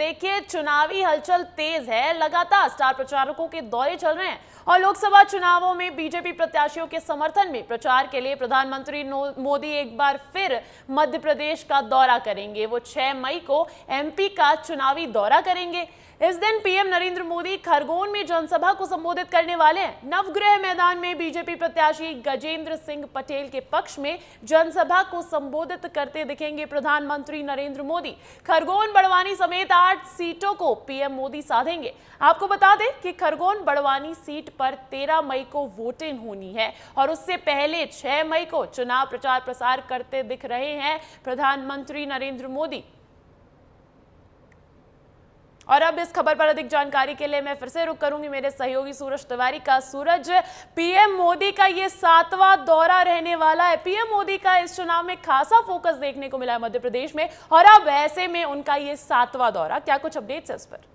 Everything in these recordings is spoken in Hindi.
देखिए, चुनावी हलचल तेज है। लगातार स्टार प्रचारकों के दौरे चल रहे हैं और लोकसभा चुनावों में बीजेपी प्रत्याशियों के समर्थन में प्रचार के लिए प्रधानमंत्री मोदी एक बार फिर मध्य प्रदेश का दौरा करेंगे। वो 6 मई को एमपी का चुनावी दौरा करेंगे। इस दिन पीएम नरेंद्र मोदी खरगोन में जनसभा को संबोधित करने वाले हैं। नवग्रह मैदान में बीजेपी प्रत्याशी गजेंद्र सिंह पटेल के पक्ष में जनसभा को संबोधित करते दिखेंगे प्रधानमंत्री नरेंद्र मोदी। खरगोन बड़वानी समेत 8 सीटों को पीएम मोदी साधेंगे। आपको बता दें कि खरगोन बड़वानी सीट पर 13 मई को वोटिंग होनी है और उससे पहले 6 मई को चुनाव प्रचार प्रसार करते दिख रहे हैं प्रधानमंत्री नरेंद्र मोदी। और अब इस खबर पर अधिक जानकारी के लिए मैं फिर से रुक करूंगी मेरे सहयोगी सूरज तिवारी का। सूरज, पीएम मोदी का ये 7वां दौरा रहने वाला है। पीएम मोदी का इस चुनाव में खासा फोकस देखने को मिला है मध्य प्रदेश में, और अब ऐसे में उनका ये 7वां दौरा, क्या कुछ अपडेट्स है इस पर?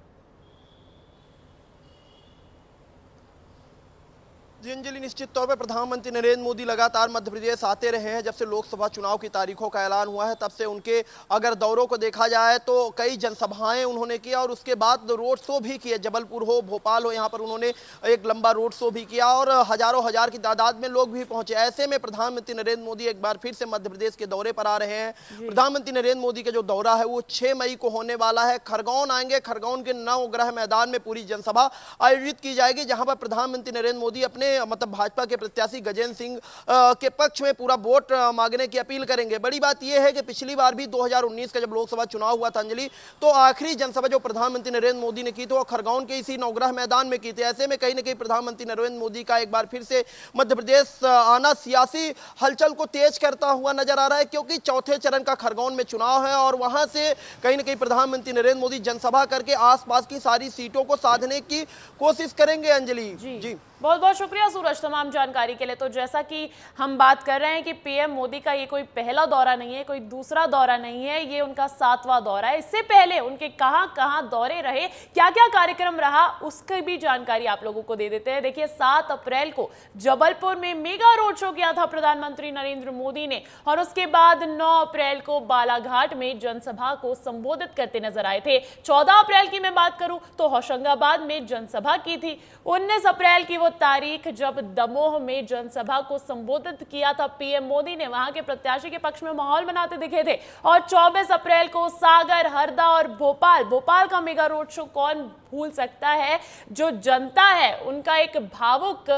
जी अंजलि, निश्चित तौर पर प्रधानमंत्री नरेंद्र मोदी लगातार मध्य प्रदेश आते रहे हैं। जब से लोकसभा चुनाव की तारीखों का ऐलान हुआ है तब से उनके अगर दौरों को देखा जाए तो कई जनसभाएं उन्होंने किया और उसके बाद रोड शो भी किए। जबलपुर हो, भोपाल हो, यहाँ पर उन्होंने एक लंबा रोड शो भी किया और हजारों हजार की तादाद में लोग भी पहुंचे। ऐसे में प्रधानमंत्री नरेंद्र मोदी एक बार फिर से मध्य प्रदेश के दौरे पर आ रहे हैं। प्रधानमंत्री नरेंद्र मोदी का जो दौरा है वो 6 मई को होने वाला है। खरगोन आएंगे। खरगोन के नवग्रह मैदान में पूरी जनसभा आयोजित की जाएगी, जहां पर प्रधानमंत्री नरेंद्र मोदी अपने भाजपा के प्रत्याशी गजेंद्र सिंह के पक्ष में पूरा वोट मांगने की अपील करेंगे। बड़ी बात यह है कि पिछली बार भी 2019 का जब लोकसभा चुनाव हुआ था अंजलि, तो आखिरी जनसभा जो प्रधानमंत्री नरेंद्र मोदी ने की थी वो खरगोन के इसी नवग्रह मैदान में की थी। ऐसे में कहीं ना कहीं प्रधानमंत्री नरेंद्र मोदी का एक बार फिर से मध्य प्रदेश आना सियासी हलचल को तेज करता हुआ नजर आ रहा है, क्योंकि चौथे चरण का खरगोन में चुनाव है और वहां से कहीं ना कहीं प्रधानमंत्री नरेंद्र मोदी जनसभा करके आसपास की सारी सीटों को साधने की कोशिश करेंगे। अंजलि जी बहुत बहुत शुक्रिया सूरज तमाम जानकारी के लिए। तो जैसा कि हम बात कर रहे हैं कि पीएम मोदी का ये कोई पहला दौरा नहीं है, कोई दूसरा दौरा नहीं है, ये उनका 7वां दौरा है। इससे पहले उनके कहां कहां दौरे रहे, क्या क्या कार्यक्रम रहा, उसकी भी जानकारी आप लोगों को दे देते हैं। देखिए, 7 अप्रैल को जबलपुर में मेगा रोड शो किया था प्रधानमंत्री नरेंद्र मोदी ने और उसके बाद 9 अप्रैल को बालाघाट में जनसभा को संबोधित करते नजर आए थे। 14 अप्रैल की मैं बात करूं तो होशंगाबाद में जनसभा की थी। 19 अप्रैल की वो तारीख जब दमोह में जनसभा को संबोधित किया था पीएम मोदी ने, वहां के प्रत्याशी के पक्ष में माहौल बनाते दिखे थे। और 24 अप्रैल को सागर, हरदा और भोपाल का मेगा रोड शो कौन भूल सकता है। जो जनता है उनका एक भावुक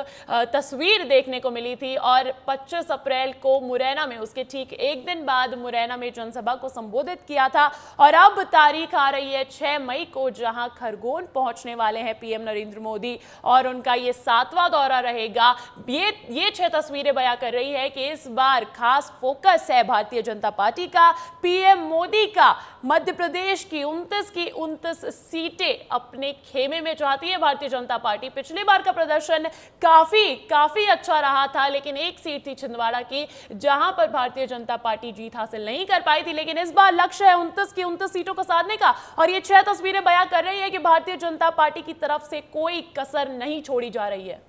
तस्वीर देखने को मिली थी। और 25 अप्रैल को मुरैना में, उसके ठीक एक दिन बाद मुरैना में जनसभा को संबोधित किया था। और अब तारीख आ रही है 6 मई को, जहां खरगोन पहुंचने वाले हैं पीएम नरेंद्र मोदी और उनका ये 7वां दौरा रहेगा। ये 6 तस्वीरें बयां कर रही है कि इस बार खास फोकस है भारतीय जनता पार्टी का, पीएम मोदी का। मध्य प्रदेश की 29 सीटें अपने खेमे में चाहती है भारतीय जनता पार्टी। पिछली बार का प्रदर्शन काफी अच्छा रहा था, लेकिन एक सीट थी छिंदवाड़ा की जहां पर भारतीय जनता पार्टी जीत हासिल नहीं कर पाई थी। लेकिन इस बार लक्ष्य है 29 सीटों को साधने का और ये 6 तस्वीरें बयां कर रही है कि भारतीय जनता पार्टी की तरफ से कोई कसर नहीं छोड़ी जा रही है।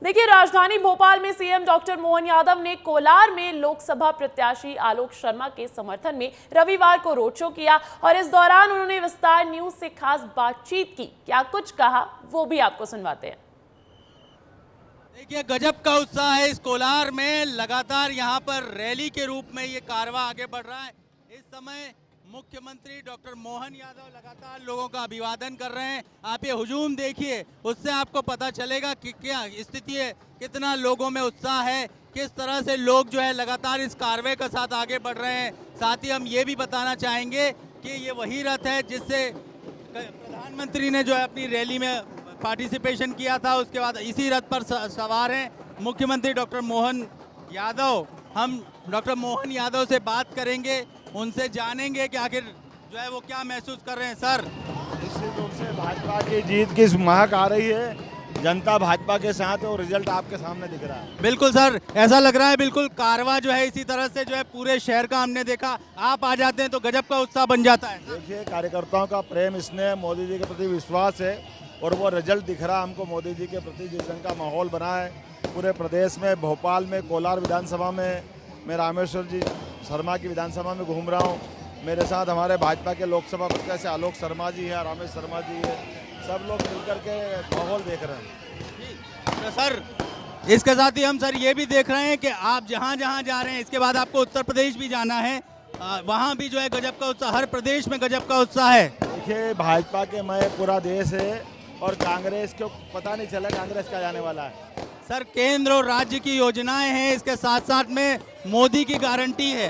देखिए, राजधानी भोपाल में सीएम डॉक्टर मोहन यादव ने कोलार में लोकसभा प्रत्याशी आलोक शर्मा के समर्थन में रविवार को रोड शो किया और इस दौरान उन्होंने विस्तार न्यूज से खास बातचीत की। क्या कुछ कहा वो भी आपको सुनवाते हैं। देखिए, गजब का उत्साह है इस कोलार में। लगातार यहाँ पर रैली के रूप में ये कारवां आगे बढ़ रहा है। इस समय मुख्यमंत्री डॉक्टर मोहन यादव लगातार लोगों का अभिवादन कर रहे हैं। आप ये हुजूम देखिए, उससे आपको पता चलेगा कि क्या स्थिति है, कितना लोगों में उत्साह है, किस तरह से लोग जो है लगातार इस कारवे के साथ आगे बढ़ रहे हैं। साथ ही हम ये भी बताना चाहेंगे कि ये वही रथ है जिससे प्रधानमंत्री ने जो है अपनी रैली में पार्टिसिपेशन किया था। उसके बाद इसी रथ पर सवार हैं मुख्यमंत्री डॉक्टर मोहन यादव। हम डॉक्टर मोहन यादव से बात करेंगे, उनसे जानेंगे कि आखिर जो है वो क्या महसूस कर रहे हैं। सर, निश्चित रूप से भाजपा की जीत की महक आ रही है। जनता भाजपा के साथ है और रिजल्ट आपके सामने दिख रहा है। बिल्कुल सर, ऐसा लग रहा है बिल्कुल कारवां जो है इसी तरह से जो है पूरे शहर का हमने देखा। आप आ जाते हैं तो गजब का उत्साह बन जाता है। देखिए, कार्यकर्ताओं का प्रेम, स्नेह, मोदी जी के प्रति विश्वास है और वो रिजल्ट दिख रहा है हमको। मोदी जी के प्रति जिस ढंग का माहौल बना है पूरे प्रदेश में, भोपाल में, कोलार विधानसभा में मैं रामेश्वर जी शर्मा की विधानसभा में घूम रहा हूँ। मेरे साथ हमारे भाजपा के लोकसभा प्रत्याशी आलोक शर्मा जी है, रामेश शर्मा जी है, सब लोग मिलकर के माहौल देख रहे हैं। तो सर इसके साथ ही हम सर ये भी देख रहे हैं कि आप जहाँ जहाँ जा रहे हैं, इसके बाद आपको उत्तर प्रदेश भी जाना है, वहाँ भी जो है गजब का उत्साह, हर प्रदेश में गजब का उत्साह है। देखिए भाजपा के मैं पूरा देश है और कांग्रेस को पता नहीं चला कांग्रेस का जाने वाला है। सर केंद्र और राज्य की योजनाएं हैं, इसके साथ साथ में मोदी की गारंटी है।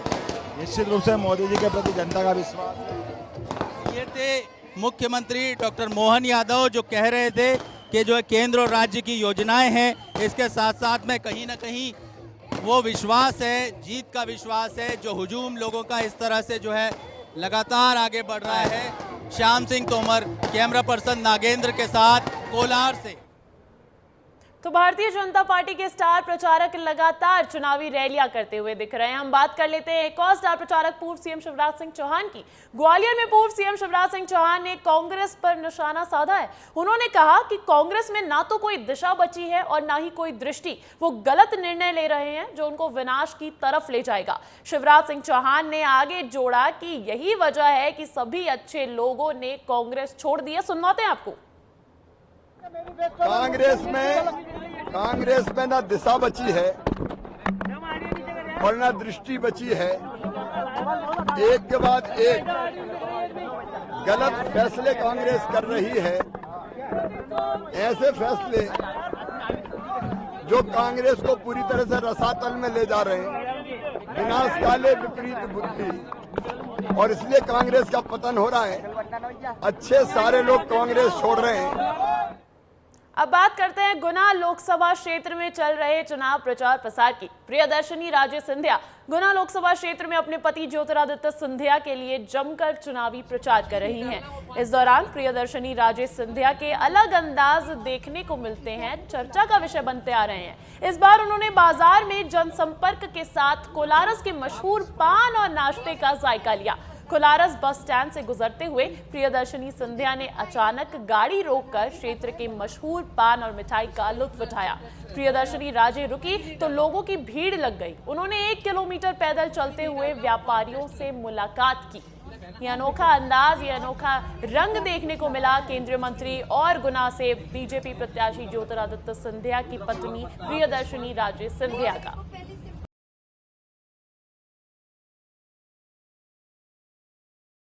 निश्चित रूप से मोदी जी के प्रति जनता का विश्वास है। ये थे मुख्यमंत्री डॉक्टर मोहन यादव जो कह रहे थे कि जो है केंद्र और राज्य की योजनाएं हैं, इसके साथ साथ में कहीं ना कहीं वो विश्वास है, जीत का विश्वास है, जो हुजूम लोगों का इस तरह से जो है लगातार आगे बढ़ रहा है। श्याम सिंह तोमर, कैमरा पर्सन नागेंद्र के साथ, कोलार से। तो भारतीय जनता पार्टी के स्टार प्रचारक लगातार चुनावी रैलियां करते हुए दिख रहे हैं। हम बात कर लेते हैं एक और स्टार प्रचारक पूर्व सीएम शिवराज सिंह चौहान की। ग्वालियर में पूर्व सीएम शिवराज सिंह चौहान ने कांग्रेस पर निशाना साधा है। उन्होंने कहा कि कांग्रेस में ना तो कोई दिशा बची है और ना ही कोई दृष्टि। वो गलत निर्णय ले रहे हैं जो उनको विनाश की तरफ ले जाएगा। शिवराज सिंह चौहान ने आगे जोड़ा कि यही वजह है कि सभी अच्छे लोगों ने कांग्रेस छोड़ दी है। सुनवाते हैं आपको। कांग्रेस में ना दिशा बची है और ना दृष्टि बची है। एक के बाद एक गलत फैसले कांग्रेस कर रही है। ऐसे फैसले जो कांग्रेस को पूरी तरह से रसातल में ले जा रहे हैं, विनाश काले विपरीत बुद्धि, और इसलिए कांग्रेस का पतन हो रहा है। अच्छे सारे लोग कांग्रेस छोड़ रहे हैं। अब बात करते हैं गुना लोकसभा क्षेत्र में चल रहे चुनाव प्रचार प्रसार की। प्रियदर्शनी राजे सिंधिया गुना लोकसभा क्षेत्र में अपने पति ज्योतिरादित्य सिंधिया के लिए जमकर चुनावी प्रचार कर रही हैं। इस दौरान प्रियदर्शनी राजे सिंधिया के अलग अंदाज देखने को मिलते हैं, चर्चा का विषय बनते आ रहे हैं। इस बार उन्होंने बाजार में जनसंपर्क के साथ कोलारस के मशहूर पान और नाश्ते का जायका लिया। कोलारस बस स्टैंड से गुजरते हुए प्रियदर्शनी सिंधिया ने अचानक गाड़ी रोककर क्षेत्र के मशहूर पान और मिठाई का लुत्फ उठाया। प्रियदर्शनी राजे रुकी तो लोगों की भीड़ लग गई। उन्होंने 1 किलोमीटर पैदल चलते हुए व्यापारियों से मुलाकात की। ये अनोखा अंदाज, ये अनोखा रंग देखने को मिला केंद्रीय मंत्री और गुना से बीजेपी प्रत्याशी ज्योतिरादित्य सिंधिया की पत्नी प्रियदर्शनी राजे सिंधिया का।